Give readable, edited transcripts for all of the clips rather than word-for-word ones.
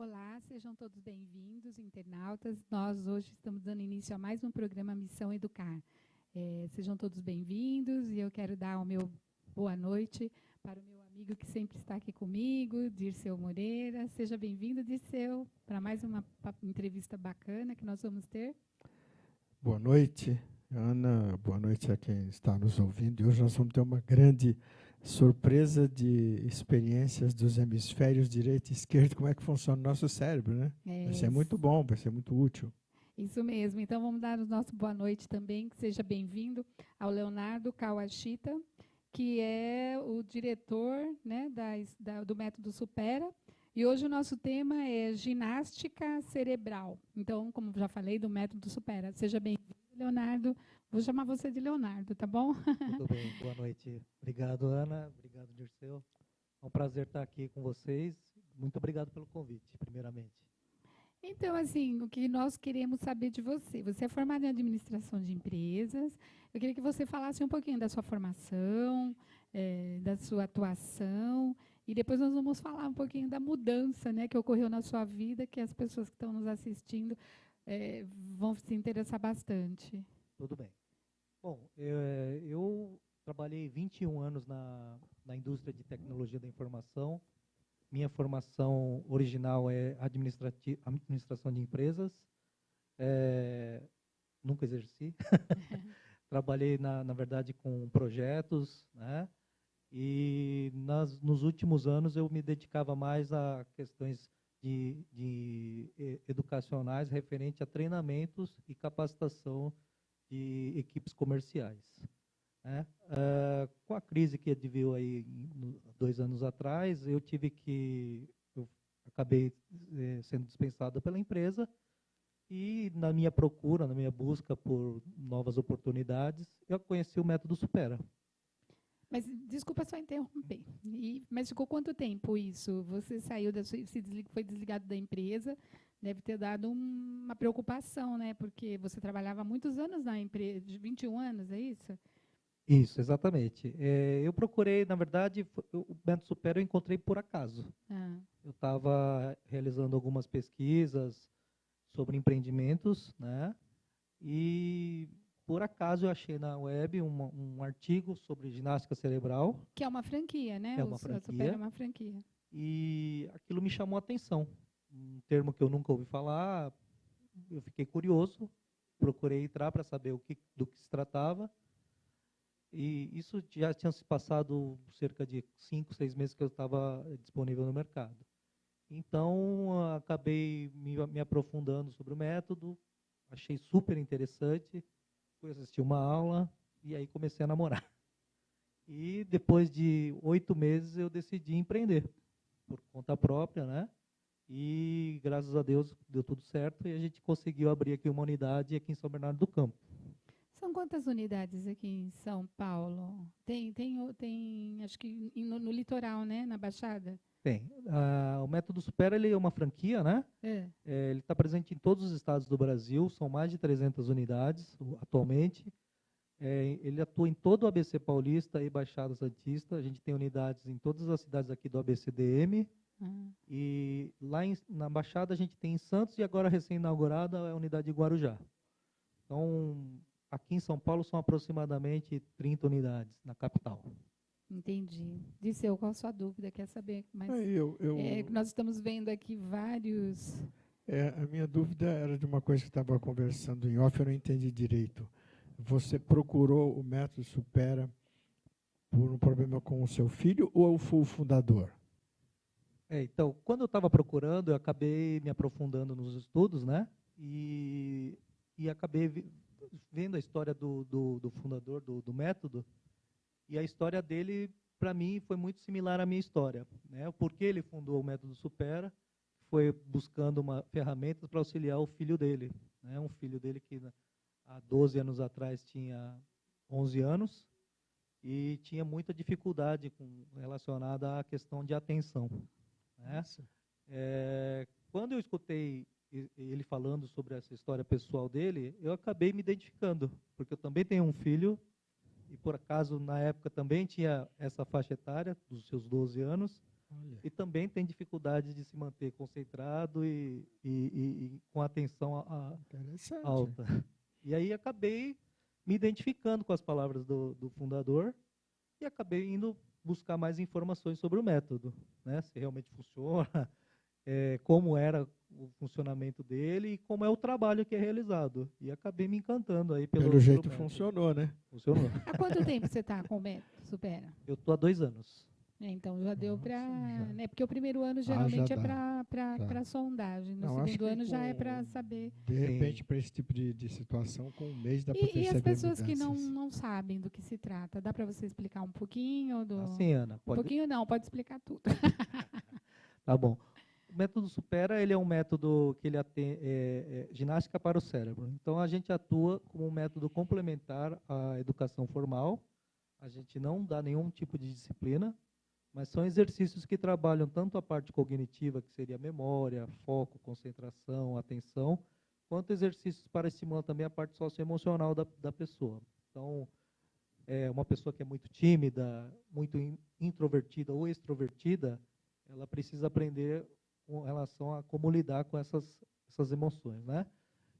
Olá, sejam todos bem-vindos, internautas. Nós hoje estamos dando início a mais um programa Missão Educar. Sejam todos bem-vindos e eu quero dar o meu boa noite para o meu amigo que sempre está aqui comigo, Dirceu Moreira. Seja bem-vindo, Dirceu, para mais uma entrevista bacana que nós vamos ter. Boa noite, Ana. Boa noite a quem está nos ouvindo. E hoje nós vamos ter uma grande surpresa de experiências dos hemisférios direito e esquerdo, como é que funciona o nosso cérebro, né? Vai ser muito bom, vai ser muito útil. Isso mesmo. Então, vamos dar o nosso boa noite também, que seja bem-vindo ao Leonardo Kawashita, que é o diretor, né, do Método Supera. E hoje o nosso tema é ginástica cerebral. Então, como já falei, do Método Supera. Seja bem-vindo, Leonardo. Vou chamar você de Leonardo, tá bom? Tudo bem, boa noite. Obrigado, Ana. Obrigado, Dirceu. É um prazer estar aqui com vocês. Muito obrigado pelo convite, primeiramente. Então, assim, o que nós queremos saber de você. Você é formado em administração de empresas. Eu queria que você falasse um pouquinho da sua formação, da sua atuação, e depois nós vamos falar um pouquinho da mudança, né, que ocorreu na sua vida, que as pessoas que estão nos assistindo vão se interessar bastante. Tudo bem. Bom, eu trabalhei 21 anos na indústria de tecnologia da informação. Minha formação original é administração de empresas. Nunca exerci. Trabalhei, na verdade, com projetos, né? E nos últimos anos eu me dedicava mais a questões educacionais referente a treinamentos e capacitação de equipes comerciais. Né? Com a crise que adveio aí 2 anos atrás, eu acabei sendo dispensado pela empresa e na minha procura, na minha busca por novas oportunidades, eu conheci o Método Supera. Mas, desculpa só interromper, mas ficou quanto tempo isso? Você saiu, foi desligado da empresa, deve ter dado uma preocupação, né? Porque você trabalhava há muitos anos na empresa, 21 anos, é isso? Isso, exatamente. Eu procurei, na verdade, o Método Supera eu encontrei por acaso. Eu estava realizando algumas pesquisas sobre empreendimentos, né? E por acaso eu achei na web um artigo sobre ginástica cerebral. Que é uma franquia, né? É uma franquia. Supera é uma franquia. E aquilo me chamou a atenção. Um termo que eu nunca ouvi falar, eu fiquei curioso, procurei entrar para saber do que se tratava. E isso já tinha se passado cerca de 5, 6 meses que eu estava disponível no mercado. Então, acabei me aprofundando sobre o método, achei super interessante, fui assistir uma aula e aí comecei a namorar. E depois de 8 meses eu decidi empreender por conta própria, né? E graças a Deus deu tudo certo e a gente conseguiu abrir aqui uma unidade aqui em São Bernardo do Campo. São quantas unidades aqui em São Paulo? Tem acho que no litoral, né? Na Baixada? Tem. O Método Supera ele é uma franquia, né? Ele está presente em todos os estados do Brasil, são mais de 300 unidades atualmente. Ele atua em todo o ABC Paulista e Baixada Santista. A gente tem unidades em todas as cidades aqui do ABCDM. E lá na Baixada a gente tem em Santos e agora recém-inaugurada a unidade de Guarujá. Então, aqui em São Paulo são aproximadamente 30 unidades na capital. Entendi. Dirceu, qual a sua dúvida? Quer saber? Mas nós estamos vendo aqui vários... A minha dúvida era de uma coisa que estava conversando em off, eu não entendi direito. Você procurou o Método Supera por um problema com o seu filho ou foi o fundador? Então, quando eu estava procurando, eu acabei me aprofundando nos estudos, né? E acabei vendo a história do fundador do método, e a história dele, para mim, foi muito similar à minha história. Né? O porquê ele fundou o Método Supera foi buscando uma ferramenta para auxiliar o filho dele. Né? Um filho dele que há 12 anos atrás tinha 11 anos e tinha muita dificuldade relacionada à questão de atenção. Né? Quando eu escutei ele falando sobre essa história pessoal dele, eu acabei me identificando, porque eu também tenho um filho, e por acaso, na época, também tinha essa faixa etária, dos seus 12 anos, Olha, e também tem dificuldade de se manter concentrado e com atenção interessante. alta. E aí acabei me identificando com as palavras do fundador e acabei indo buscar mais informações sobre o método, né? Se realmente funciona, como era o funcionamento dele e como é o trabalho que é realizado. E acabei me encantando aí Pelo pelo jeito método. funcionou, né? Funcionou. Há quanto tempo você está com o método Supera? Eu estou há 2 anos. Então já deu Nossa, para, já. né? Porque o primeiro ano já geralmente é dá. para Tá. sondagem, no Não, acho segundo que ano já é para com, saber. de repente, Sim. para esse tipo de situação, com um mês dá para E as perceber pessoas que mudanças. não sabem do que se trata, dá para você explicar um pouquinho do? Assim, Ana, Um pode. pouquinho não, pode explicar tudo. Tá bom. O método Supera, ele é um método que ele atende ginástica para o cérebro. Então, a gente atua como um método complementar à educação formal. A gente não dá nenhum tipo de disciplina, mas são exercícios que trabalham tanto a parte cognitiva, que seria memória, foco, concentração, atenção, quanto exercícios para estimular também a parte socioemocional da pessoa. Então, uma pessoa que é muito tímida, muito introvertida ou extrovertida, ela precisa aprender com relação a como lidar com essas emoções, né?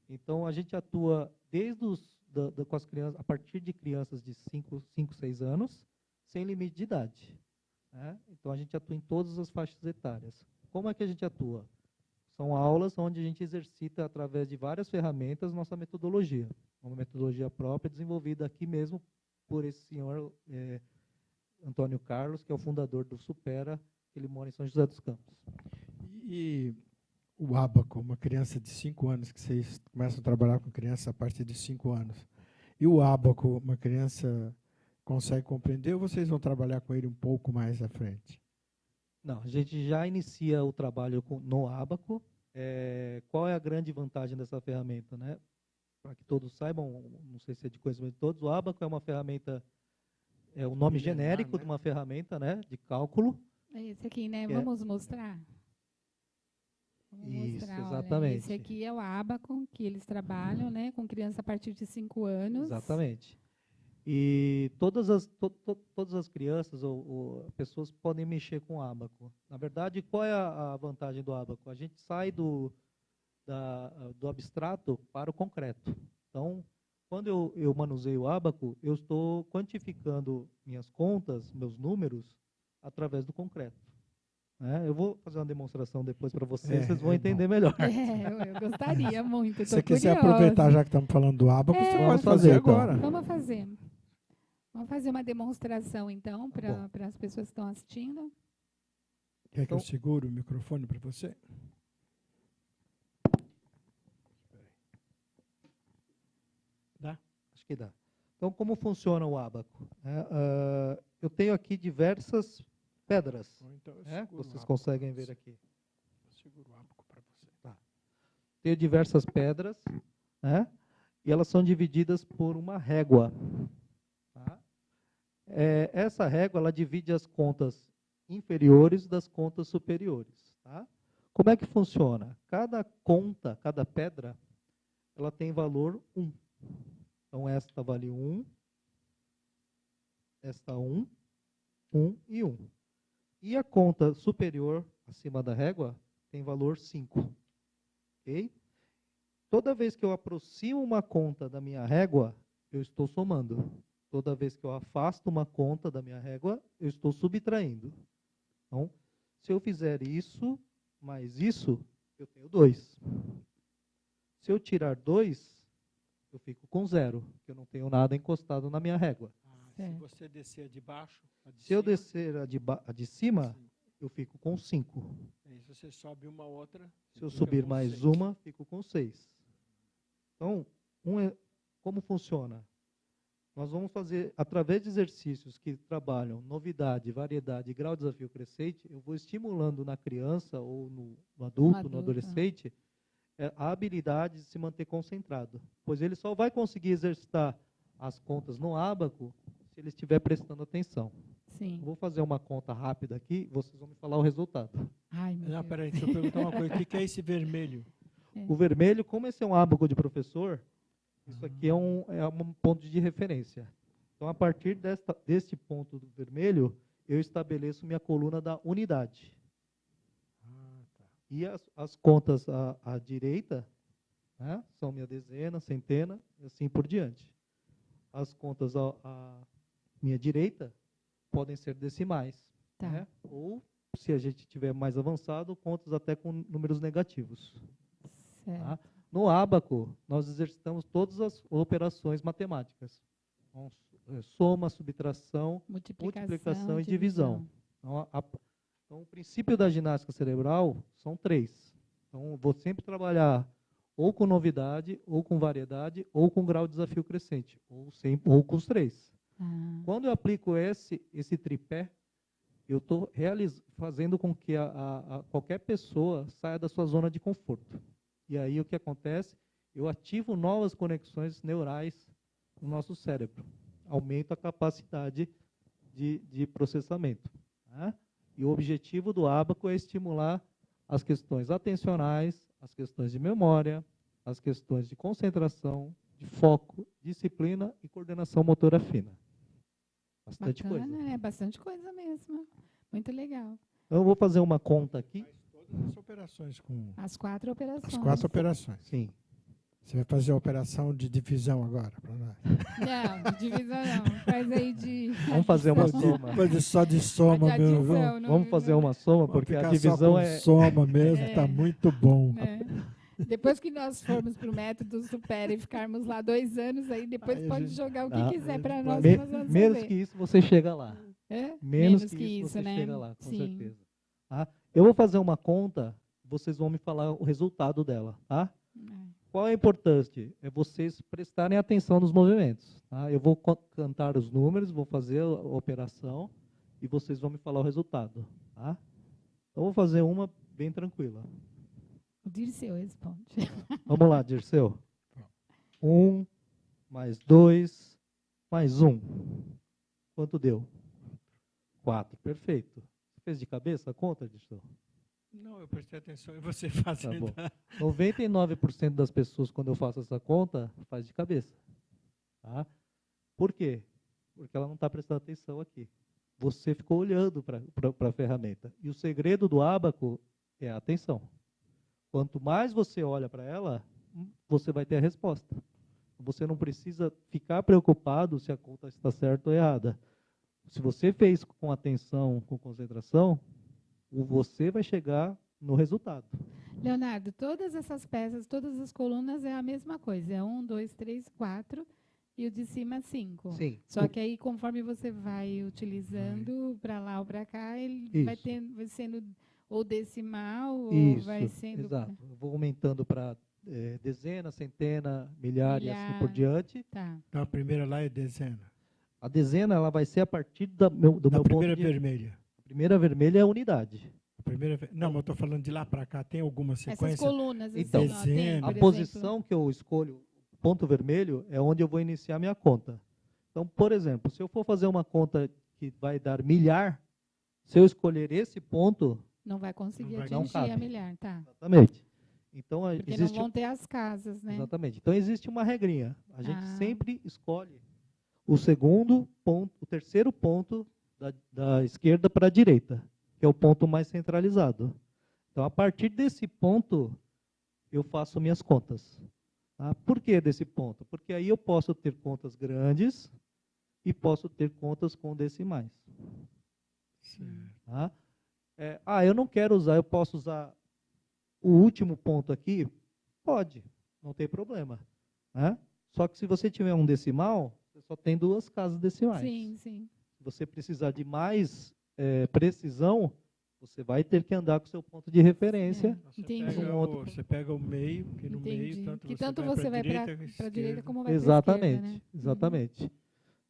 Então, a gente atua desde com as crianças, a partir de crianças de 5, 6 anos, sem limite de idade, né? Então, a gente atua em todas as faixas etárias. Como é que a gente atua? São aulas onde a gente exercita, através de várias ferramentas, nossa metodologia. Uma metodologia própria, desenvolvida aqui mesmo por esse senhor Antônio Carlos, que é o fundador do Supera, ele mora em São José dos Campos. E o ábaco, uma criança de 5 anos, que vocês começam a trabalhar com criança a partir de 5 anos. E o ábaco, uma criança consegue compreender ou vocês vão trabalhar com ele um pouco mais à frente? Não, a gente já inicia o trabalho no ábaco. Qual é a grande vantagem dessa ferramenta, né? Para que todos saibam, não sei se é de conhecimento de todos, o ábaco é uma ferramenta, é o nome Milenar, genérico, né? de uma ferramenta, né, de cálculo. É esse aqui, né? Que Vamos mostrar? Vamos Isso, mostrar, olha, exatamente. esse aqui é o ábaco, que eles trabalham, né, com criança a partir de 5 anos. Exatamente. E todas as crianças ou pessoas podem mexer com o ábaco. Na verdade, qual é a vantagem do ábaco? A gente sai do abstrato para o concreto. Então, quando eu manuseio o ábaco, eu estou quantificando minhas contas, meus números, através do concreto. Eu vou fazer uma demonstração depois para vocês, vocês vão entender melhor. Eu gostaria muito, Se você estou quiser curiosa. aproveitar, já que estamos falando do ábaco, você Vamos pode fazer então. agora. Vamos fazer. Vamos fazer uma demonstração, então, para as pessoas que estão assistindo. Quer que eu segure o microfone para você? Dá? Acho que dá. Então, como funciona o ábaco? Eu tenho aqui diversas pedras. Então eu seguro o Vocês ábaco conseguem pra ver você. aqui. Eu seguro o ábaco para você. Tá. Tenho diversas pedras, né? E elas são divididas por uma régua. Tá? Essa régua ela divide as contas inferiores das contas superiores. Tá? Como é que funciona? Cada conta, cada pedra, ela tem valor 1. Então, esta vale 1, esta 1, 1 e 1. E a conta superior, acima da régua, tem valor 5. Ok? Toda vez que eu aproximo uma conta da minha régua, eu estou somando. Toda vez que eu afasto uma conta da minha régua, eu estou subtraindo. Então, se eu fizer isso mais isso, eu tenho 2. Se eu tirar 2, eu fico com 0, porque eu não tenho nada encostado na minha régua. Se você descer a de baixo, Se eu descer a de cima, eu fico com 5. Aí se você sobe uma outra, se eu subir mais uma, fico com 6. Então, como funciona? Nós vamos fazer, através de exercícios que trabalham novidade, variedade e grau de desafio crescente, eu vou estimulando na criança ou no adulto, no adolescente, a habilidade de se manter concentrado. Pois ele só vai conseguir exercitar as contas no ábaco se ele estiver prestando atenção. Sim. Eu vou fazer uma conta rápida aqui, vocês vão me falar o resultado. Ai, meu Deus. Peraí, deixa eu perguntar uma coisa. O que é esse vermelho? O vermelho, como esse é um ábaco de professor, isso aqui é um ponto de referência. Então, a partir deste ponto do vermelho, eu estabeleço minha coluna da unidade. E as contas à direita, né, são minha dezena, centena, e assim por diante. As contas à minha direita podem ser decimais. Tá. Né? Ou, se a gente tiver mais avançado, contas até com números negativos. Certo. Tá? No ábaco, nós exercitamos todas as operações matemáticas. Então, soma, subtração, multiplicação e divisão. Então, o princípio da ginástica cerebral são 3. Então, vou sempre trabalhar ou com novidade, ou com variedade, ou com grau de desafio crescente, ou com os 3. Quando eu aplico esse tripé, eu estou fazendo com que qualquer pessoa saia da sua zona de conforto. E aí o que acontece? Eu ativo novas conexões neurais no nosso cérebro. Aumento a capacidade de processamento. Né? E o objetivo do ábaco é estimular as questões atencionais, as questões de memória, as questões de concentração, de foco, disciplina e coordenação motora fina. Bastante Bacana, coisa. né? Bastante coisa mesmo. Muito legal. Então, eu vou fazer uma conta aqui. Todas as operações com As 4 operações. as 4 operações. Sim. Você vai fazer a operação de divisão agora para nós. Não, de divisão não. Faz aí de... Vamos fazer uma Pode- soma. pode só de soma de mesmo. adição, não- Vamos fazer uma soma, porque a Ficar só divisão com é... soma mesmo, É. está muito bom. né? Depois que nós formos para o método Supera e ficarmos lá 2 anos, aí depois Aí a pode gente- jogar o que Ah, quiser para aí nós. pode- Nós vamos Menos fazer. que isso, você chega lá. É? Menos que isso, você né? chega lá, com Sim. certeza. Tá? Eu vou fazer uma conta, vocês vão me falar o resultado dela. Tá? Qual é importante? É vocês prestarem atenção nos movimentos. Tá? Eu vou cantar os números, vou fazer a operação e vocês vão me falar o resultado. Tá? Então, vou fazer uma bem tranquila. O Dirceu responde. Vamos lá, Dirceu. 1 mais 2 mais 1. Quanto deu? 4. Perfeito. Você fez de cabeça a conta, Dirceu? Não, eu prestei atenção em você fazendo. Tá bom. 99% das pessoas, quando eu faço essa conta, faz de cabeça. Tá? Por quê? Porque ela não está prestando atenção aqui. Você ficou olhando para a ferramenta. E o segredo do ábaco é a atenção. Quanto mais você olha para ela, você vai ter a resposta. Você não precisa ficar preocupado se a conta está certa ou errada. Se você fez com atenção, com concentração, você vai chegar no resultado. Leonardo, todas essas peças, todas as colunas é a mesma coisa. É 1, 2, 3, 4 e o de cima 5. Sim. Só que aí, conforme você vai utilizando para lá ou para cá, ele vai sendo ou decimal ou vai sendo... Exato. Eu vou aumentando para dezena, centena, milhar e assim por diante. Tá. Então a primeira lá é dezena. A dezena ela vai ser a partir do meu A primeira ponto de... vermelha. A primeira vermelha é a unidade. Não, mas eu estou falando de lá para cá. Tem alguma sequência? Essas colunas, assim, Então, ó, tem, dezena. por A exemplo, posição que eu escolho, ponto vermelho, é onde eu vou iniciar minha conta. Então, por exemplo, se eu for fazer uma conta que vai dar milhar, se eu escolher esse ponto, não vai conseguir Não atingir cabe. a milhar, tá? exatamente. Então, Porque existe, não vão ter as casas, né? exatamente. Então, existe uma regrinha. A gente Ah. sempre escolhe o segundo ponto, o terceiro ponto da esquerda para a direita, que é o ponto mais centralizado. Então, a partir desse ponto, eu faço minhas contas. Tá? Por que desse ponto? Porque aí eu posso ter contas grandes e posso ter contas com decimais. Tá? Eu não quero usar, eu posso usar o último ponto aqui? Pode, não tem problema. Né? Só que se você tiver um decimal, você só tem 2 casas decimais. Sim, sim. Se você precisar de mais precisão, você vai ter que andar com o seu ponto de referência. Você Entendi. pega, você pega o meio, que no Entendi. meio tanto Que você tanto vai você vai para para a esquerda, direita como vai para a Exatamente, esquerda, né? exatamente.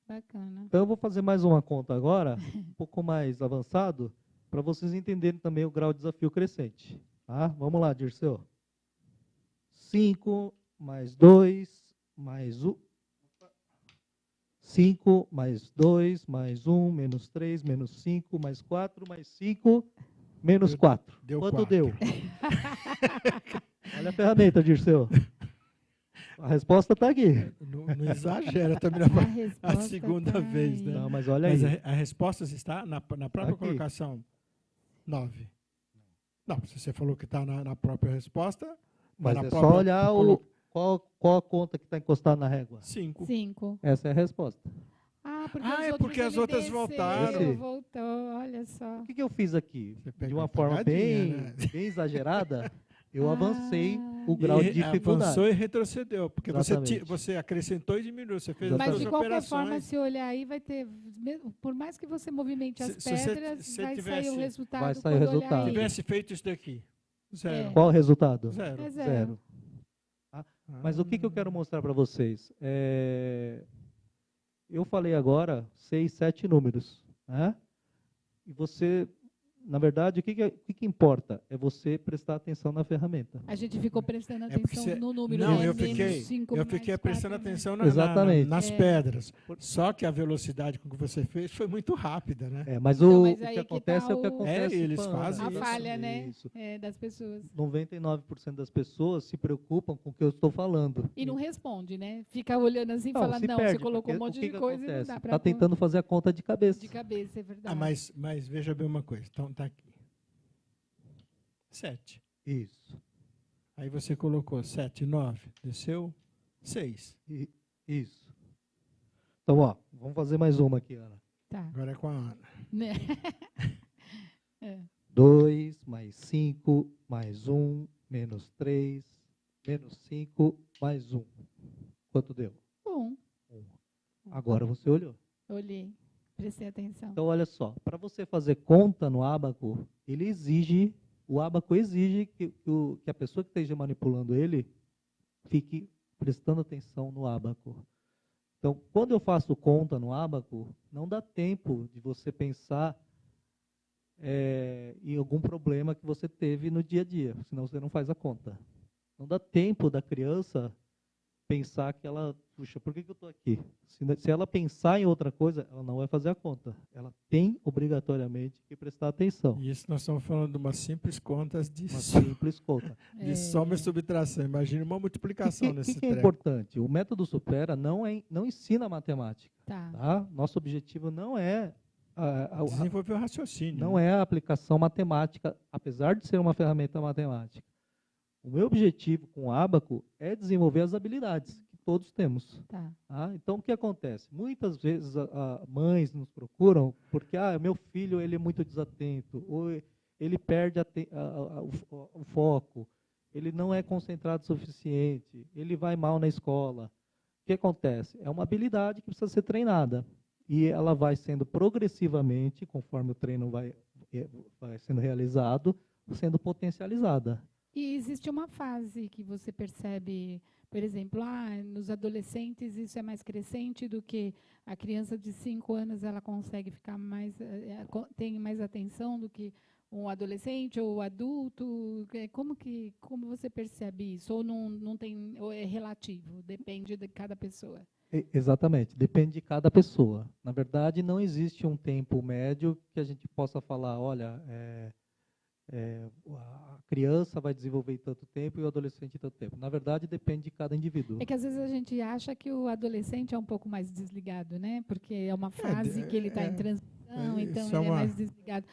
Bacana. Então, eu vou fazer mais uma conta agora, um pouco mais avançado, para vocês entenderem também o grau de desafio crescente. Tá? Vamos lá, Dirceu. 5 mais 2 mais 1. 5 mais 2 mais 1 menos 3 menos 5 mais 4 mais 5 menos 4. Deu Quanto 4. deu? Olha a ferramenta, Dirceu. A resposta está aqui. Não exagera também A a resposta segunda tá vez, aí. né? Não, mas olha aí. Mas a resposta está na própria aqui. colocação 9. Não, se você falou que está na própria resposta, Mas na é própria só olhar qual a conta que está encostada na régua. 5. 5. Essa é a resposta. Porque Ah, os é outros porque as ele outras desceu, voltaram. Esse. Voltou, olha só. O que eu fiz aqui? Você De pegou uma a forma bem, pegadinha, né? bem exagerada, eu Ah. avancei o grau de dificuldade. Avançou e retrocedeu, porque Exatamente. você acrescentou e diminuiu, você fez Exatamente. Mas de duas qualquer operações. forma, se olhar aí, vai ter, por mais que você movimente as Se você- pedras, se vai sair tivesse- o resultado. vai sair o quando olhar resultado. aí. Tivesse feito isso daqui, 0. Qual o resultado? 0. É Zero. Mas o que eu quero mostrar para vocês? Eu falei agora 6, 7 números, né? E você, na verdade, o que importa? É você prestar atenção na ferramenta. A gente ficou prestando É porque atenção no número. Não, né? eu Menos fiquei, 5 eu mais fiquei 4, prestando né? atenção Exatamente. nas É. pedras. Só que a velocidade com que você fez foi muito rápida, né? Mas Então, o mas que aí que acontece tá é o que o- acontece. eles com a Ana. fazem A isso. falha, né? Isso. Das pessoas. 99% das pessoas se preocupam com o que eu estou falando. E não responde, né? Fica olhando assim e Não, fala, se não, perde, você colocou um porque monte o que de que coisa e não acontece? dá para Está tentando fazer a conta de cabeça. de cabeça, é verdade. Mas veja bem uma coisa. Então, tá aqui. 7. Isso. Aí você colocou 7, 9. Desceu 6. Isso. Então, ó, vamos fazer mais uma aqui, Ana. Tá. Agora é com a Ana. Né? 2, mais 5, mais 1, menos 3, menos 5, mais 1. Quanto deu? Bom, 1. Agora você olhou. olhei, prestei atenção. Então, olha só, para você fazer conta no ábaco, o ábaco exige que a pessoa que esteja manipulando ele fique prestando atenção no ábaco. Então, quando eu faço conta no ábaco, não dá tempo de você pensar em algum problema que você teve no dia a dia, senão você não faz a conta. Não dá tempo da criança pensar que ela, puxa, por que eu estou aqui? Se ela pensar em outra coisa, ela não vai fazer a conta. Ela tem, obrigatoriamente, que prestar atenção. E isso nós estamos falando de uma simples conta de, Uma simples conta. de soma e subtração. Imagina uma multiplicação O nesse que é treco. importante? O método Supera não ensina matemática. Tá. Tá? Nosso objetivo não é Desenvolver o raciocínio. não é a aplicação matemática, apesar de ser uma ferramenta matemática. O meu objetivo com o ábaco é desenvolver as habilidades que todos temos. Tá. Tá? Então, o que acontece? Muitas vezes mães nos procuram porque meu filho ele é muito desatento, ou ele perde o foco, ele não é concentrado o suficiente, ele vai mal na escola. O que acontece? É uma habilidade que precisa ser treinada. E ela vai sendo progressivamente, conforme o treino vai sendo realizado, sendo potencializada. E existe uma fase que você percebe, por exemplo, nos adolescentes isso é mais crescente do que a criança de 5 anos, ela consegue ficar mais, tem mais atenção do que um adolescente ou adulto. Como você percebe isso? Ou não tem, ou é relativo, depende de cada pessoa? Exatamente, depende de cada pessoa. Na verdade, não existe um tempo médio que a gente possa falar, olha, a criança vai desenvolver em tanto tempo e o adolescente em tanto tempo. Na verdade, depende de cada indivíduo. É que às vezes a gente acha que o adolescente é um pouco mais desligado, né? Porque é uma fase que ele está em transição, então isso ele é mais desligado.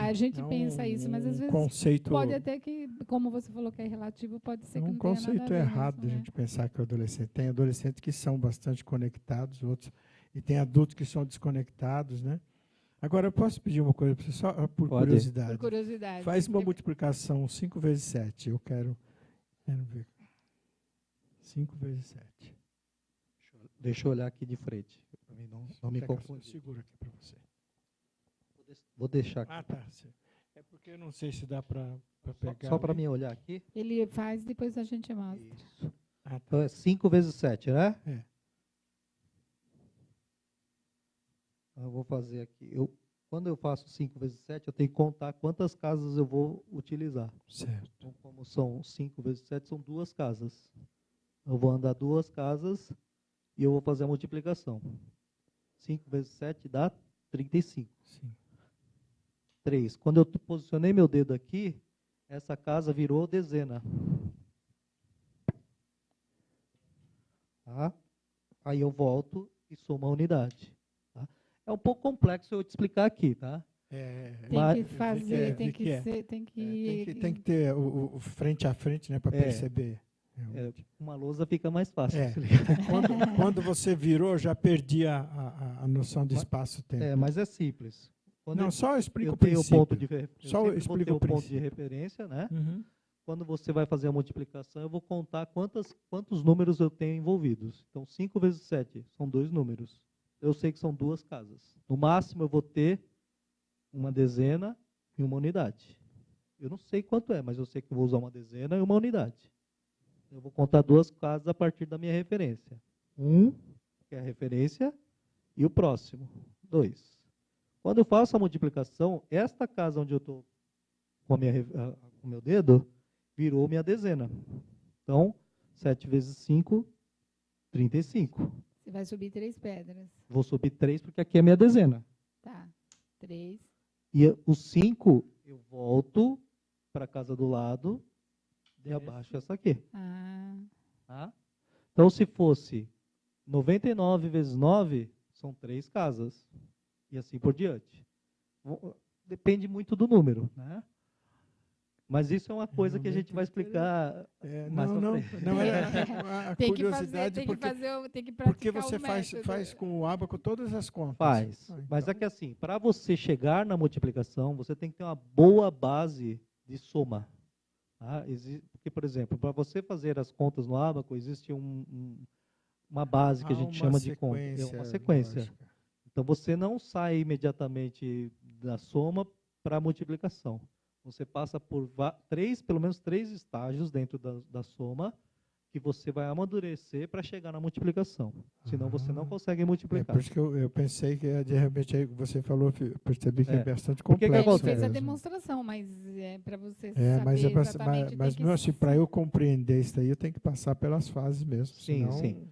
A gente pensa isso, mas às vezes conceito, pode até que, como você falou que é relativo, pode ser que não tenha nada a conceito ver errado mesmo, da né? gente pensar que o adolescente tem adolescentes que são bastante conectados, outros e tem adultos que são desconectados, né? Agora eu posso pedir uma coisa para você só por Pode. curiosidade. Por curiosidade. Faz uma multiplicação 5 vezes 7. Eu quero ver. 5 vezes 7. Deixa eu olhar aqui de frente, para mim não me confundir. Segura aqui para você. Vou deixar aqui. Ah, tá. É porque eu não sei se dá para pegar. Só para mim olhar aqui. Ele faz, depois a gente mostra. Isso. Ah, tá. Então é 5 vezes 7, né? É. Eu vou fazer aqui. Quando eu faço 5 vezes 7, eu tenho que contar quantas casas eu vou utilizar. Certo. Então, como são 5 vezes 7, são 2 casas. Eu vou andar 2 casas e eu vou fazer a multiplicação. 5 vezes 7 dá 35. Sim. 3. Quando eu posicionei meu dedo aqui, essa casa virou dezena. Tá? Aí eu volto e somo a unidade. Tá? É um pouco complexo eu te explicar aqui, tá? Tem que fazer, tem que ser, tem que... Tem que ter o frente a frente, né, para perceber. Uma lousa fica mais fácil. Quando você virou, já perdi a noção de espaço-tempo. Mas é simples. Quando só explica o tenho princípio. Só explica o ponto de referência, né? Uhum. Quando você vai fazer a multiplicação, eu vou contar quantos números eu tenho envolvidos. Então, 5 vezes 7 são 2 números. Eu sei que são 2 casas. No máximo, eu vou ter uma dezena e uma unidade. Eu não sei quanto é, mas eu sei que eu vou usar uma dezena e uma unidade. Eu vou contar 2 casas a partir da minha referência. 1, que é a referência, e o próximo, 2. Quando eu faço a multiplicação, esta casa onde eu estou com o meu dedo, virou minha dezena. Então, 7 vezes 5, 35. Você vai subir 3 pedras. Vou subir 3 porque aqui é minha dezena. Tá, 3. E os 5, eu volto para a casa do lado e abaixo essa aqui. Tá? Então, se fosse 99 vezes 9, são 3 casas. E assim por diante. Depende muito do número, né? Mas isso é uma coisa que a gente vai explicar mais pra frente. Não é a Tem curiosidade, que praticar porque você o método. faz com o ábaco todas as contas. Faz. Mas é que assim, para você chegar na multiplicação, você tem que ter uma boa base de soma. Tá? Porque, por exemplo, para você fazer as contas no ábaco, existe uma base que a gente chama de conta. É uma sequência. Lógica. Então, você não sai imediatamente da soma para a multiplicação. Você passa por pelo menos 3 estágios dentro da soma que você vai amadurecer para chegar na multiplicação. Senão, você não consegue multiplicar. Por isso que eu pensei que, de repente, aí você falou, percebi que é bastante complexo. Ele fez a demonstração, mas para você saber exatamente... Mas não assim, para eu compreender isso aí, eu tenho que passar pelas fases mesmo. Sim, sim.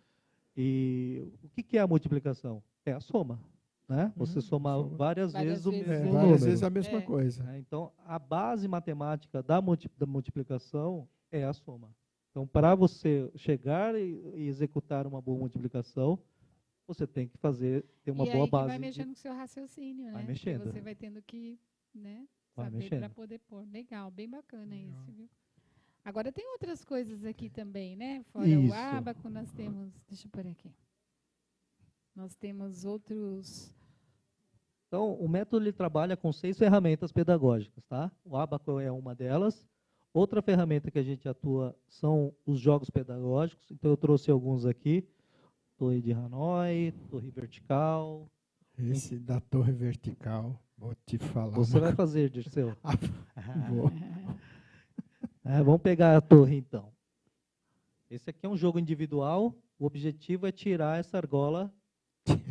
E o que é a multiplicação? É a soma. Né? Você somar várias vezes o mesmo número. Várias vezes a mesma coisa. Então, a base matemática da multiplicação é a soma. Então, para você chegar e executar uma boa multiplicação, você tem que ter uma boa base. E vai mexendo com o seu raciocínio, vai né? mexendo. Porque você vai tendo que, né, saber para poder pôr. Legal, bem bacana isso, viu? Agora, tem outras coisas aqui também, né? Fora o ábaco, nós temos... Deixa eu pôr aqui. Nós temos outros... Então, o método ele trabalha com 6 ferramentas pedagógicas, tá? O ábaco é uma delas. Outra ferramenta que a gente atua são os jogos pedagógicos. Então, eu trouxe alguns aqui. Torre de Hanoi, torre vertical. Esse da torre vertical, vou te falar. Você vai fazer, Dirceu? Vou. Vamos pegar a torre, então. Esse aqui é um jogo individual. O objetivo é tirar essa argola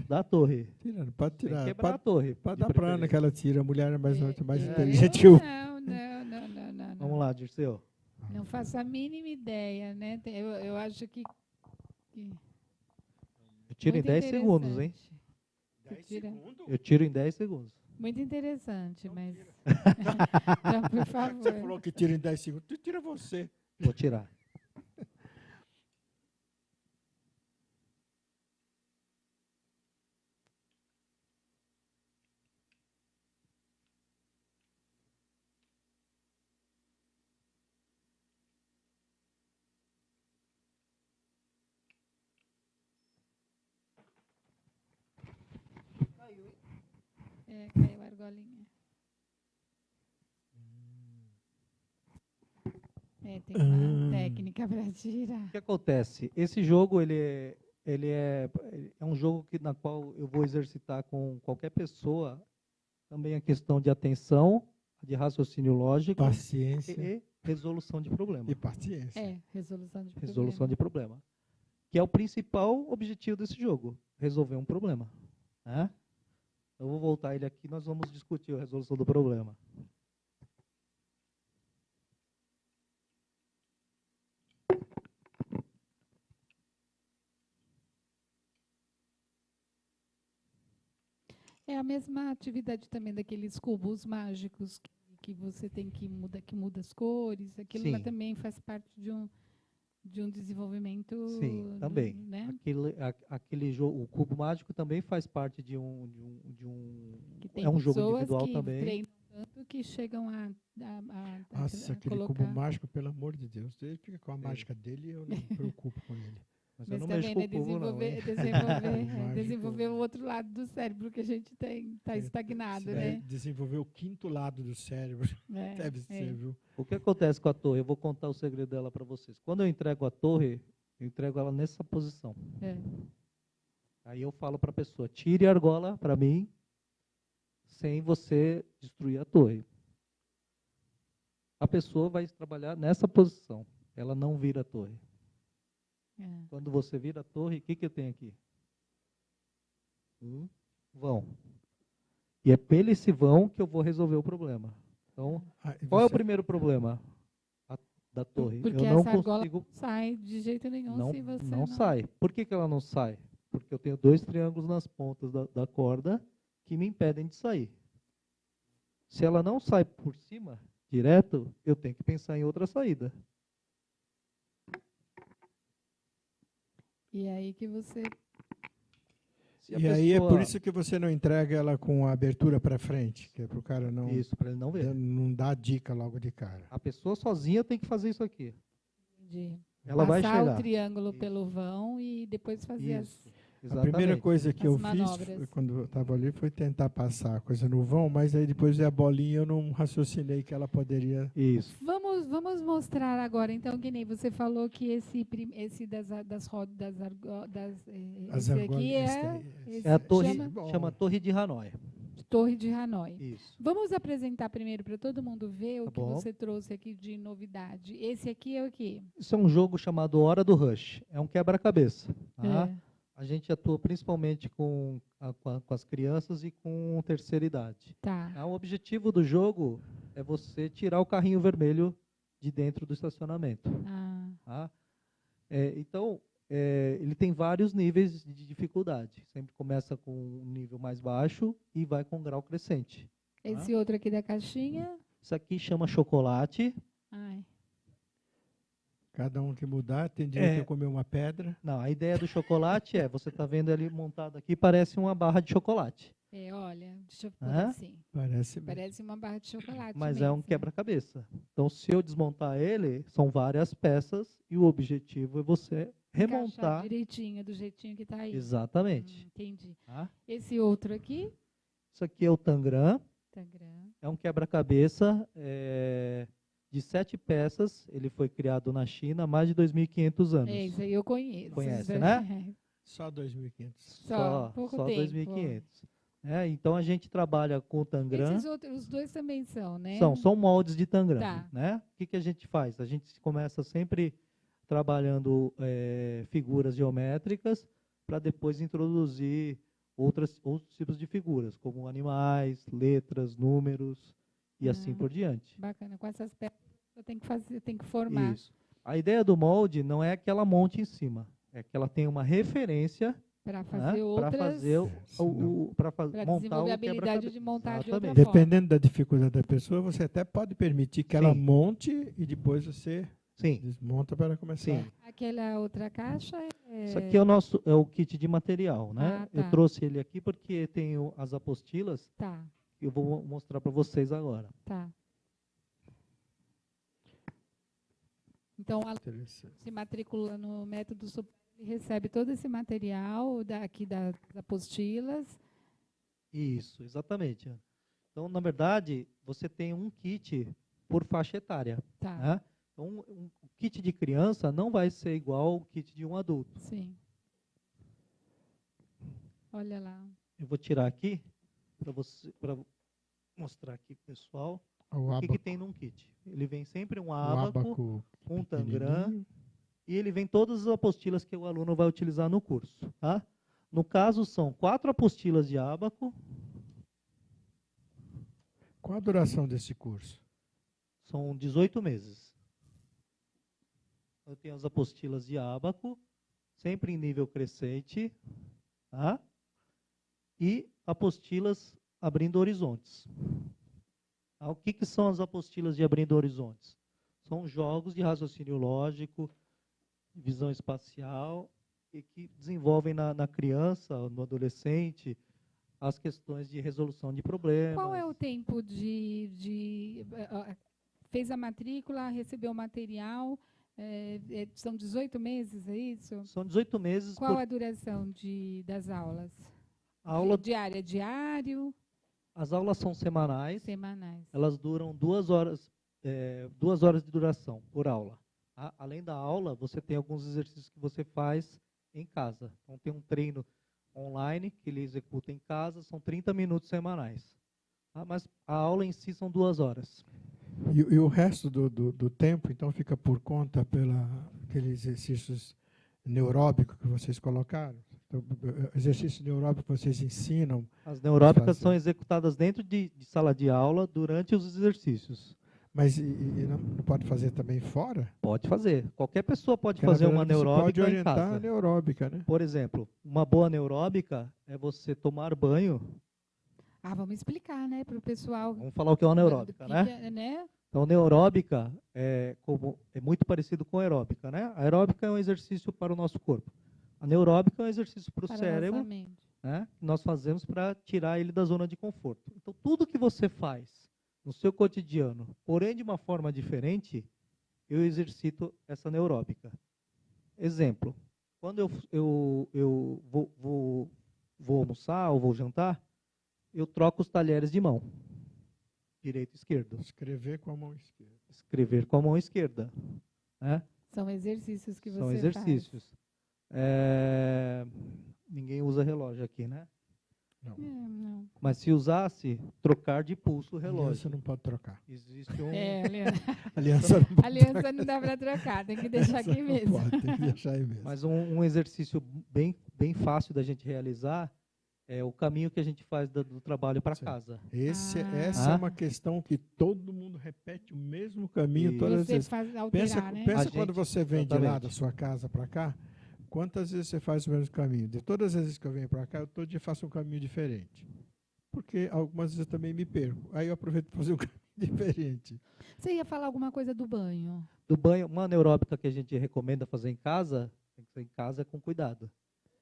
da torre. Pode tirar. Tem que quebrar a torre. Pode dar para a Ana que ela tira. A mulher é mais inteligente. Não. Vamos lá, Dirceu. Não faço a mínima ideia, né? Eu acho que... Eu tiro em 10 segundos, hein? 10 segundos? Eu tiro em 10 segundos. Muito interessante, mas... Então, por favor. Você falou que tira em 10 segundos. Tira você. Vou tirar. Caiu a argolinha. Tem uma técnica para tirar. O que acontece? Esse jogo ele é um jogo na qual eu vou exercitar com qualquer pessoa também a questão de atenção, de raciocínio lógico, paciência e resolução de problema. E paciência. Resolução de problema. Que é o principal objetivo desse jogo, resolver um problema. Né? Eu vou voltar ele aqui, nós vamos discutir a resolução do problema. É a mesma atividade também daqueles cubos mágicos que você tem que muda as cores. Aquilo lá também faz parte de um desenvolvimento. Sim, também. Né? Aquele jogo, o cubo mágico também faz parte de um Que tem é um jogo pessoas individual que também. treinam tanto que chegam a Nossa, aquele colocar. cubo mágico, pelo amor de Deus. Ele fica com a Sim. mágica dele e eu não me preocupo com ele. Mas eu Mas não tá mexo vendo, com o cubo, não, hein? Mágico. desenvolver o outro lado do cérebro que a gente está estagnado, Você né? desenvolver o quinto lado do cérebro. Deve ser, viu? O que acontece com a torre? Eu vou contar o segredo dela para vocês. Quando eu entrego a torre, eu entrego ela nessa posição. É. Aí eu falo para a pessoa, tire a argola para mim, sem você destruir a torre. A pessoa vai trabalhar nessa posição. Ela não vira a torre. É. Quando você vira a torre, o que eu tenho aqui? Um vão. E é pelo esse vão que eu vou resolver o problema. Então, qual é o primeiro problema da torre? Porque eu não essa argola consigo. não sai de jeito nenhum se você não sai. Por que ela não sai? Porque eu tenho 2 triângulos nas pontas da corda que me impedem de sair. Se ela não sai por cima, direto, eu tenho que pensar em outra saída. E aí que você. E aí é por isso que você não entrega ela com a abertura para frente, que é para o cara não. Isso, para ele não ver. Não dá dica logo de cara. A pessoa sozinha tem que fazer isso aqui. De Ela vai passar chegar. o triângulo Isso. pelo vão e depois fazer Isso. A primeira coisa que As eu manobras. fiz, quando eu estava ali, foi tentar passar a coisa no vão, mas aí depois a bolinha eu não raciocinei que ela poderia. Isso. Vamos mostrar agora, então, que nem você falou que esse das rodas, esse aqui É a torre, chama chama Torre de Hanoi. Torre de Hanoi. Isso. Vamos apresentar primeiro para todo mundo ver o Tá que bom. você trouxe aqui de novidade. Esse aqui é o quê? Isso é um jogo chamado Hora do Rush. É um quebra-cabeça. Tá? É. A gente atua principalmente com as crianças e com terceira idade. Tá. O objetivo do jogo é você tirar o carrinho vermelho de dentro do estacionamento. Ah, Tá? Então, ele tem vários níveis de dificuldade. Sempre começa com um nível mais baixo e vai com um grau crescente. esse outro aqui da caixinha. Isso aqui chama chocolate. Ai. Cada um que mudar tem direito a comer uma pedra. Não, a ideia do chocolate você está vendo ele montado aqui, parece uma barra de chocolate. Olha, deixa eu pôr Hã? assim. Parece uma barra de chocolate Mas mesmo. é um quebra-cabeça. Então, se eu desmontar ele, são várias peças e o objetivo é você Encaixar remontar. direitinho, do jeitinho que está aí. Exatamente. Entendi. Tá? Esse outro aqui. Isso aqui é o Tangram. Tangram. É um quebra-cabeça de 7 peças. Ele foi criado na China há mais de 2.500 anos. Isso aí eu conheço. Conhece, né? Só 2.500. Só pouco só tempo. 2.500. Então a gente trabalha com o Tangram. Esses outros, os dois também são, né? São moldes de Tangram. Tá. Né? O que a gente faz? A gente começa sempre trabalhando figuras geométricas para depois introduzir outros tipos de figuras, como animais, letras, números e assim por diante. Bacana. Com essas peças eu tenho que fazer, eu tenho que formar. Isso. A ideia do molde não é que ela monte em cima, é que ela tenha uma referência para fazer outras. Para fazer para montar desenvolver o a habilidade de montar de outra Exatamente. Dependendo da dificuldade da pessoa, você até pode permitir que ela Sim. monte e depois você Sim. desmonta para começar. Sim. Aquela outra caixa Isso aqui é o kit de material, né? Ah, tá. Eu trouxe ele aqui porque tem as apostilas. Tá, Eu vou mostrar para vocês agora. tá. Então, o aluno Interessante. se matricula no método Super, ele recebe todo esse material aqui das apostilas. Isso, exatamente. Então, na verdade, você tem um kit por faixa etária. Tá. Né? Então, um kit de criança não vai ser igual ao kit de um adulto. Sim. Olha lá. Eu vou tirar aqui para mostrar aqui pro pessoal O o que tem num kit. Ele vem sempre um ábaco, um tangram, pequenininho. e ele vem todas as apostilas que o aluno vai utilizar no curso. Tá? No caso, são 4 apostilas de ábaco. Qual a duração desse curso? São 18 meses. Eu tenho as apostilas de ábaco, sempre em nível crescente, tá? E apostilas abrindo horizontes. O que são as apostilas de abrindo horizontes? São jogos de raciocínio lógico, visão espacial, e que desenvolvem na criança, no adolescente, as questões de resolução de problemas. Qual é o tempo fez a matrícula, recebeu o material, são 18 meses, é isso? São 18 meses. Qual a duração das aulas? Diária, diário? As aulas são semanais. Semanais. Elas duram 2 horas, 2 horas de duração por aula. Além da aula, você tem alguns exercícios que você faz em casa. Então, tem um treino online que ele executa em casa, são 30 minutos semanais. Mas a aula em si são 2 horas. E o resto do tempo, então, fica por conta aqueles exercícios neuróbicos que vocês colocaram? Então, exercício neuróbico que vocês ensinam? As neuróbicas são executadas dentro de sala de aula durante os exercícios. Mas não pode fazer também fora? Pode fazer. Qualquer pessoa pode fazer uma neuróbica pode orientar em casa. A neuróbica, né? Por exemplo, uma boa neuróbica é você tomar banho. Vamos explicar, né, para o pessoal. Vamos falar o que é uma neuróbica, né? Então, neuróbica é muito parecido com aeróbica, né? A aeróbica é um exercício para o nosso corpo. A neuróbica é um exercício para o cérebro, né? Que nós fazemos para tirar ele da zona de conforto. Então, tudo que você faz no seu cotidiano, porém de uma forma diferente, eu exercito essa neuróbica. Exemplo, quando eu vou almoçar ou vou jantar, eu troco os talheres de mão, direito e esquerdo. Escrever com a mão esquerda. Escrever com a mão esquerda. Né? São exercícios que você faz. São exercícios. Ninguém usa relógio aqui, né? Não. Não. Mas se usasse, trocar de pulso o relógio. Aliança não pode trocar. Existe um... Aliança não dá para trocar, tem que deixar aqui mesmo. Pode, tem que deixar aí mesmo. Mas um exercício bem fácil da gente realizar é o caminho que a gente faz do trabalho para casa. Essa é uma questão que todo mundo repete o mesmo caminho todas as vezes. Pensa quando você vem de lá da sua casa para cá, quantas vezes você faz o mesmo caminho? De todas as vezes que eu venho para cá, eu todo dia faço um caminho diferente. Porque algumas vezes eu também me perco. Aí eu aproveito para fazer um caminho diferente. Você ia falar alguma coisa do banho? Do banho, uma neuróbica que a gente recomenda fazer em casa, tem que ser em casa com cuidado.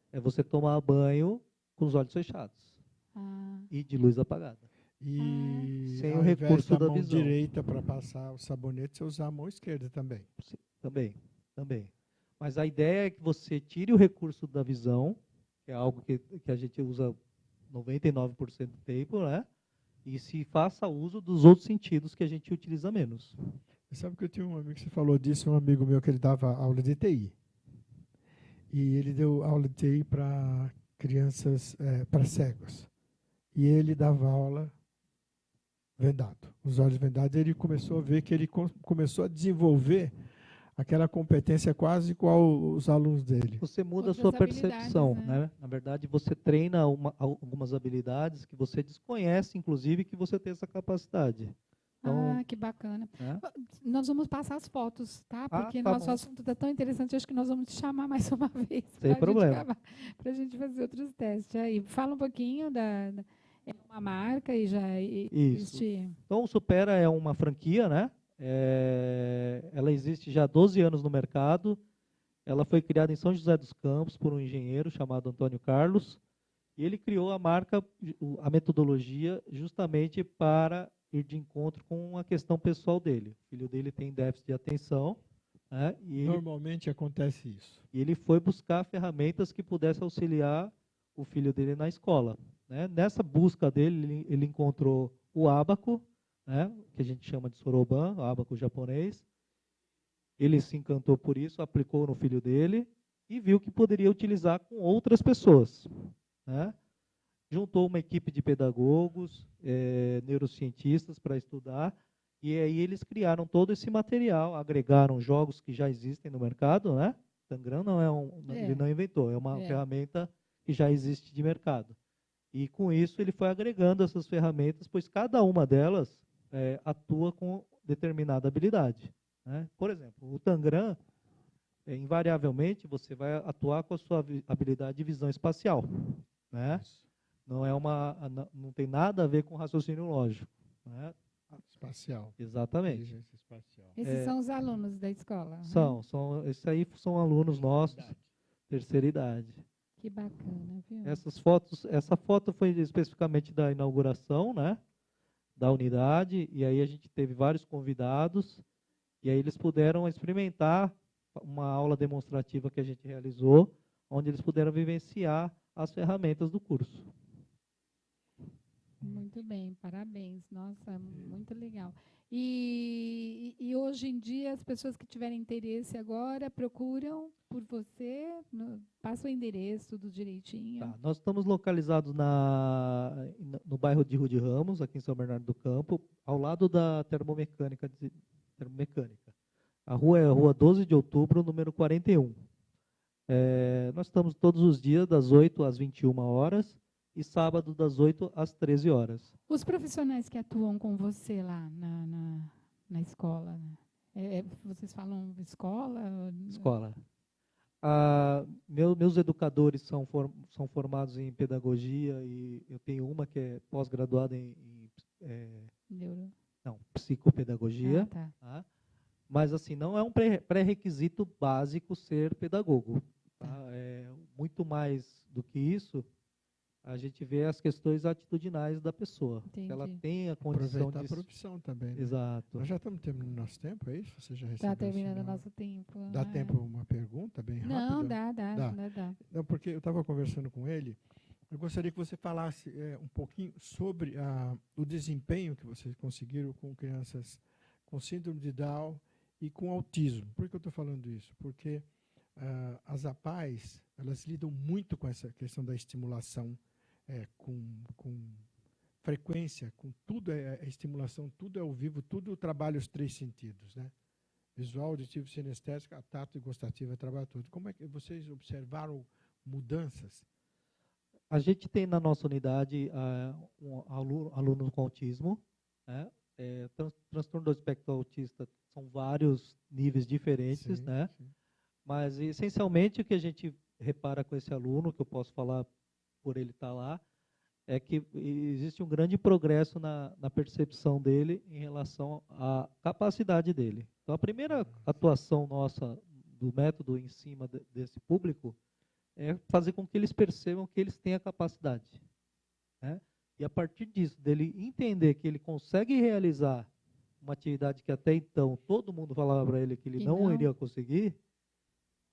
É você tomar banho com os olhos fechados. E de luz apagada. E sem o recurso da mão visão. direita para passar o sabonete, você usar a mão esquerda também. Sim, também. Mas a ideia é que você tire o recurso da visão, que é algo que a gente usa 99% do tempo, né? E se faça uso dos outros sentidos que a gente utiliza menos. Você sabe que eu tinha um amigo que você falou disso, um amigo meu que ele dava aula de TI. E ele deu aula de TI para crianças, para cegos. E ele dava aula vendado, os olhos vendados. Ele começou a ver que ele começou a desenvolver aquela competência quase igual os alunos dele. Você muda a sua percepção, né? Na verdade, você treina algumas habilidades que você desconhece, inclusive, que você tem essa capacidade. Então, que bacana. Nós vamos passar as fotos, tá? Porque nosso assunto está tão interessante, acho que nós vamos te chamar mais uma vez. Sem problema. Para a gente fazer outros testes. Aí, fala um pouquinho é uma marca e já existe. Então, o Supera é uma franquia, né? Ela existe já há 12 anos no mercado. Ela foi criada em São José dos Campos por um engenheiro chamado Antônio Carlos. E ele criou a marca, a metodologia, justamente para ir de encontro com a questão pessoal dele. O filho dele tem déficit de atenção. Né? Normalmente acontece isso. E ele foi buscar ferramentas que pudessem auxiliar o filho dele na escola. Né? Nessa busca dele, ele encontrou o ábaco, né, que a gente chama de soroban, o ábaco japonês. Ele se encantou por isso, aplicou no filho dele e viu que poderia utilizar com outras pessoas. Né? Juntou uma equipe de pedagogos, neurocientistas para estudar, e aí eles criaram todo esse material, agregaram jogos que já existem no mercado. Né? Tangram ele não inventou, é uma ferramenta que já existe de mercado. E com isso ele foi agregando essas ferramentas, pois cada uma delas atua com determinada habilidade. Né? Por exemplo, o Tangram, invariavelmente, você vai atuar com a sua habilidade de visão espacial. Né? Não tem nada a ver com raciocínio lógico. Né? Espacial. Exatamente. Inteligência espacial. Esses são os alunos da escola? Né? Esses aí são alunos nossos, terceira idade. Que bacana, viu? Essa foto foi especificamente da inauguração, né, da unidade, e aí a gente teve vários convidados, e aí eles puderam experimentar uma aula demonstrativa que a gente realizou, onde eles puderam vivenciar as ferramentas do curso. Muito bem, parabéns. Nossa, muito legal. E hoje em dia, as pessoas que tiverem interesse agora procuram por você, passa o endereço, tudo direitinho. Tá, nós estamos localizados no bairro de Rude Ramos, aqui em São Bernardo do Campo, ao lado da termomecânica. A rua é a Rua 12 de Outubro, número 41. Nós estamos todos os dias, das 8 às 21 horas, e sábado, das 8 às 13 horas. Os profissionais que atuam com você lá na escola, vocês falam escola? Escola. Meus educadores são formados em pedagogia, e eu tenho uma que é pós-graduada em psicopedagogia. Tá. Mas assim, não é um pré-requisito básico ser pedagogo. Tá? Muito mais do que isso, a gente vê as questões atitudinais da pessoa. Entendi. Se ela tem a condição Aproveitar de... a profissão também. Né? Exato. Nós já estamos terminando nosso tempo, é isso? Você já recebeu? Está terminando o nosso tempo. Dá tempo uma pergunta bem rápida? Não, dá. Não, porque eu estava conversando com ele, eu gostaria que você falasse um pouquinho sobre o desempenho que vocês conseguiram com crianças com síndrome de Down e com autismo. Por que eu estou falando isso? Porque as APAES, elas lidam muito com essa questão da estimulação, com frequência, com tudo estimulação, tudo é ao vivo, tudo trabalha os 3 sentidos, né? Visual, auditivo, sinestésico, tato e gustativo, trabalha tudo. Como é que vocês observaram mudanças? A gente tem na nossa unidade alunos com autismo, né? Transtorno do espectro autista são vários níveis diferentes, Sim, né? sim. Mas, essencialmente, o que a gente repara com esse aluno, que eu posso falar por ele estar lá, é que existe um grande progresso na percepção dele em relação à capacidade dele. Então, a primeira atuação nossa do método em cima desse público é fazer com que eles percebam que eles têm a capacidade, né? E, a partir disso, dele entender que ele consegue realizar uma atividade que até então todo mundo falava para ele que ele não iria conseguir,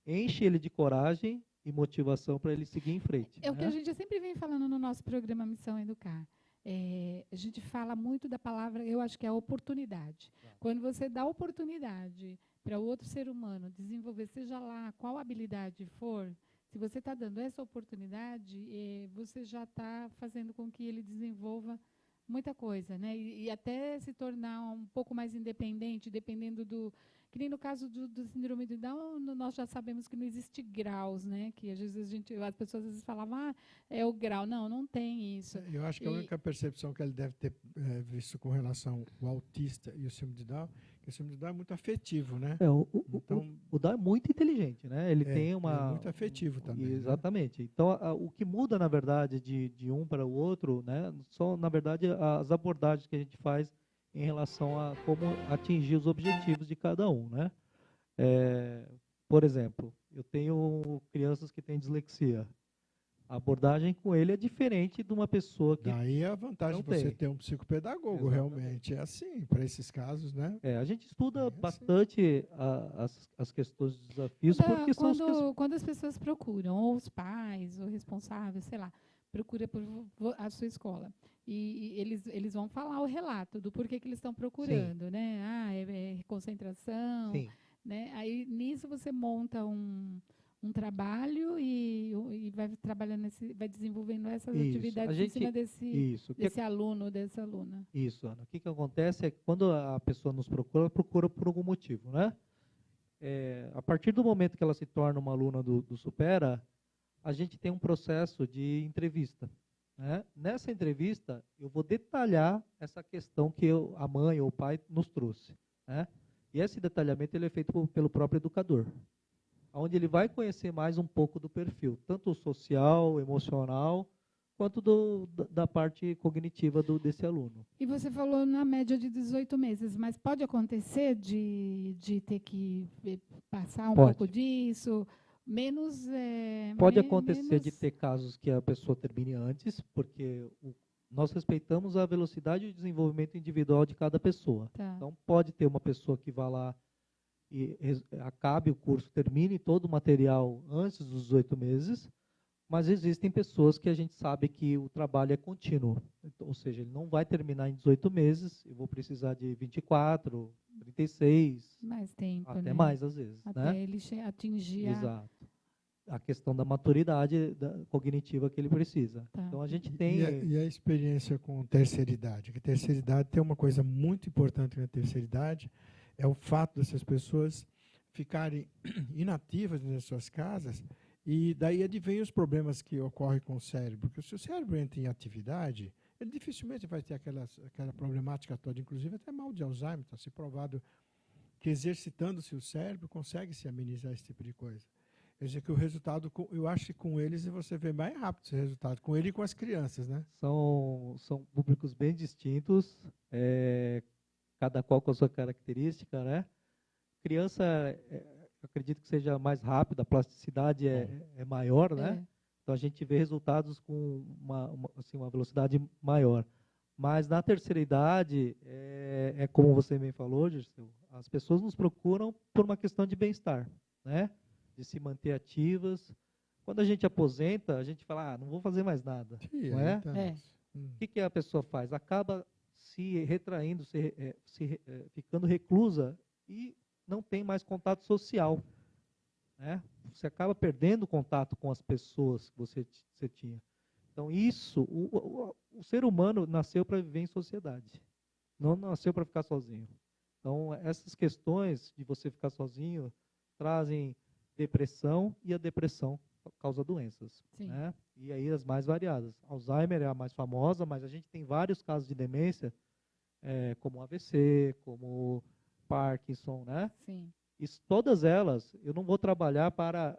enche ele de coragem e motivação para ele seguir em frente. O que a gente sempre vem falando no nosso programa Missão Educar. A gente fala muito da palavra, eu acho que é a oportunidade. Quando você dá oportunidade para o outro ser humano desenvolver, seja lá qual habilidade for, se você está dando essa oportunidade, você já está fazendo com que ele desenvolva muita coisa, né? E até se tornar um pouco mais independente, dependendo do... Que nem no caso do síndrome de Down, nós já sabemos que não existe graus, né? Que às vezes as pessoas às vezes falavam, é o grau. Não tem isso. Eu acho que a única percepção que ele deve ter visto com relação ao autista e o síndrome de Down, que o síndrome de Down é muito afetivo, né? O Down é muito inteligente, né? Ele tem uma... É muito afetivo também. Exatamente. Né? Então, o que muda, na verdade, de um para o outro, né? São, na verdade, as abordagens que a gente faz em relação a como atingir os objetivos de cada um, né? Por exemplo, eu tenho crianças que têm dislexia. A abordagem com ele é diferente de uma pessoa que... Daí a vantagem de você ter um psicopedagogo, realmente. É assim, para esses casos, né? A gente estuda bastante as questões dos desafios, porque quando as pessoas procuram, ou os pais, ou responsáveis, sei lá, procura por a sua escola. E eles vão falar o relato do porquê que eles estão procurando, sim, né? É concentração, sim, né? Aí nisso você monta um trabalho e vai trabalhando, vai desenvolvendo essas atividades em cima desse aluno ou dessa aluna. Isso, Ana. O que acontece é que quando a pessoa nos procura, ela procura por algum motivo, né? A partir do momento que ela se torna uma aluna do Supera, a gente tem um processo de entrevista, né? Nessa entrevista, eu vou detalhar essa questão que a mãe ou o pai nos trouxe, né? E esse detalhamento ele é feito pelo próprio educador, onde ele vai conhecer mais um pouco do perfil, tanto social, emocional, quanto da parte cognitiva desse aluno. E você falou na média de 18 meses, mas pode acontecer de ter que passar um Pode. pouco disso? Menos. Pode acontecer menos... de ter casos que a pessoa termine antes, porque nós respeitamos a velocidade de desenvolvimento individual de cada pessoa. Tá. Então, pode ter uma pessoa que vá lá e acabe o curso, termine todo o material antes dos 18 meses, mas existem pessoas que a gente sabe que o trabalho é contínuo. Então, ou seja, ele não vai terminar em 18 meses, eu vou precisar de 24, 36, mais tempo, até né? mais às vezes. Até né? ele atingir Exato. A questão da maturidade cognitiva que ele precisa. Tá. Então, a gente tem... E a experiência com terceira idade? Que terceira idade tem uma coisa muito importante na terceira idade, é o fato dessas pessoas ficarem inativas nas suas casas, e daí advém os problemas que ocorrem com o cérebro. Porque se o cérebro entra em atividade, ele dificilmente vai ter aquela problemática toda, inclusive até mal de Alzheimer. Está se provado que exercitando-se o cérebro consegue-se amenizar esse tipo de coisa. Quer dizer que o resultado, eu acho que com eles você vê mais rápido esse resultado, com ele e com as crianças, né? São públicos bem distintos, cada qual com a sua característica, né? Criança, eu acredito que seja mais rápida, a plasticidade é maior, né? Então a gente vê resultados com uma velocidade maior. Mas na terceira idade, como você bem falou, Dirceu, as pessoas nos procuram por uma questão de bem-estar, né? De se manter ativas. Quando a gente aposenta, a gente fala, não vou fazer mais nada. Sim, não é? então, O que a pessoa faz? Acaba se retraindo, ficando reclusa e não tem mais contato social. Né? Você acaba perdendo contato com as pessoas que você tinha. Então, isso, o ser humano nasceu para viver em sociedade. Não nasceu para ficar sozinho. Então, essas questões de você ficar sozinho trazem depressão, e a depressão causa doenças. Né? E aí as mais variadas. Alzheimer é a mais famosa, mas a gente tem vários casos de demência, como AVC, como Parkinson, né? Sim. Todas elas, eu não vou trabalhar para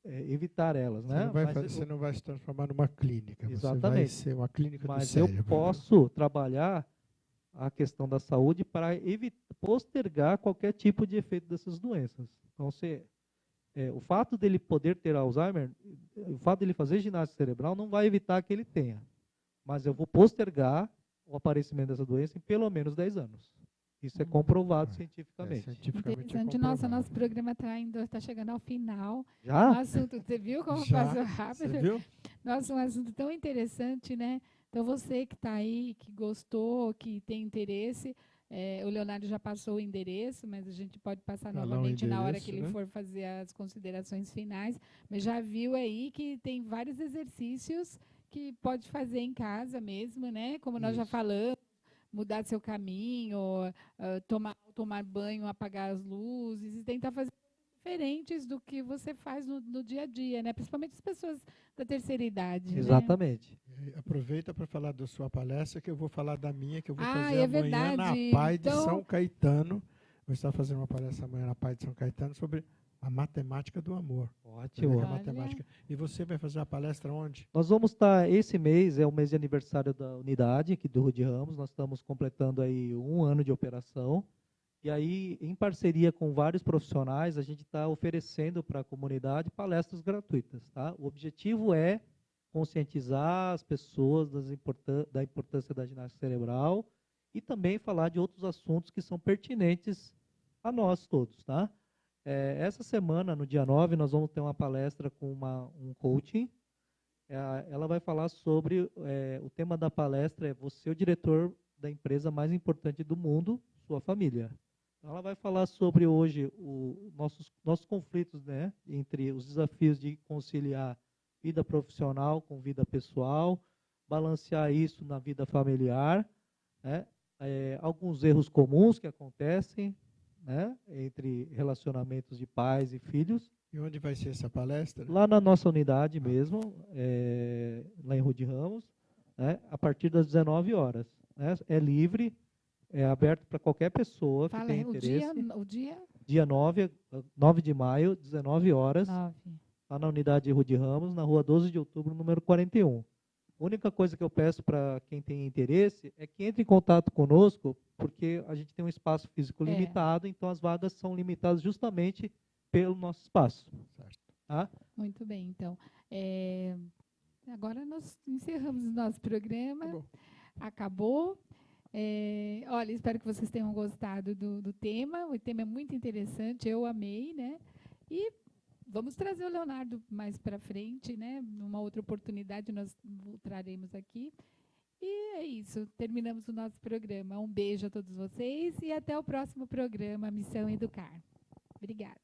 evitar elas. Né? Você não vai se transformar numa clínica. Exatamente. Você vai ser uma clínica do cérebro. Mas eu posso trabalhar a questão da saúde para postergar qualquer tipo de efeito dessas doenças. Então, o fato dele poder ter Alzheimer, o fato dele fazer ginástica cerebral não vai evitar que ele tenha. Mas eu vou postergar o aparecimento dessa doença em pelo menos 10 anos. Isso é comprovado cientificamente. Interessante. Nossa, nosso programa está chegando ao final. Já? Um assunto, você viu como passou rápido? Você viu? Nossa, um assunto tão interessante, né? Então, você que está aí, que gostou, que tem interesse, o Leonardo já passou o endereço, mas a gente pode passar novamente na hora que ele for fazer as considerações finais. Mas já viu aí que tem vários exercícios que pode fazer em casa mesmo, né? Como nós já falamos, mudar seu caminho, tomar banho, apagar as luzes e tentar fazer diferentes do que você faz no dia a dia, né? Principalmente as pessoas da terceira idade. Exatamente. Né? Aproveita para falar da sua palestra, que eu vou falar da minha, que eu vou fazer amanhã verdade. na PAI de São Caetano. Vou estar fazendo uma palestra amanhã na PAI de São Caetano sobre a matemática do amor. Ótimo. Matemática. E você vai fazer a palestra onde? Nós vamos estar, esse mês é o mês de aniversário da unidade aqui do Rude Ramos, nós estamos completando aí 1 ano de operação, e aí, em parceria com vários profissionais, a gente está oferecendo para a comunidade palestras gratuitas. Tá? O objetivo é conscientizar as pessoas da importância da ginástica cerebral e também falar de outros assuntos que são pertinentes a nós todos. Tá? Essa semana, no dia 9, nós vamos ter uma palestra com um coaching. Ela vai falar sobre, o tema da palestra é você, o diretor da empresa mais importante do mundo, sua família. Então, ela vai falar sobre hoje nossos conflitos, né, entre os desafios de conciliar vida profissional com vida pessoal, balancear isso na vida familiar, né, alguns erros comuns que acontecem, né, entre relacionamentos de pais e filhos. E onde vai ser essa palestra? Lá na nossa unidade mesmo, lá em Rude Ramos, né, a partir das 19 horas. Né, é livre, é aberto para qualquer pessoa que tenha interesse. O dia? Dia 9 de maio, 19 horas. 9. lá na unidade Rua de Ramos, na rua 12 de outubro, número 41. A única coisa que eu peço para quem tem interesse é que entre em contato conosco, porque a gente tem um espaço físico limitado, então as vagas são limitadas justamente pelo nosso espaço. Certo. Tá? Muito bem, então. Agora nós encerramos o nosso programa. Acabou. Olha, espero que vocês tenham gostado do tema. O tema é muito interessante, eu amei, né? E vamos trazer o Leonardo mais para frente, né? Numa outra oportunidade nós traremos aqui. E é isso, terminamos o nosso programa. Um beijo a todos vocês e até o próximo programa Missão Educar. Obrigada.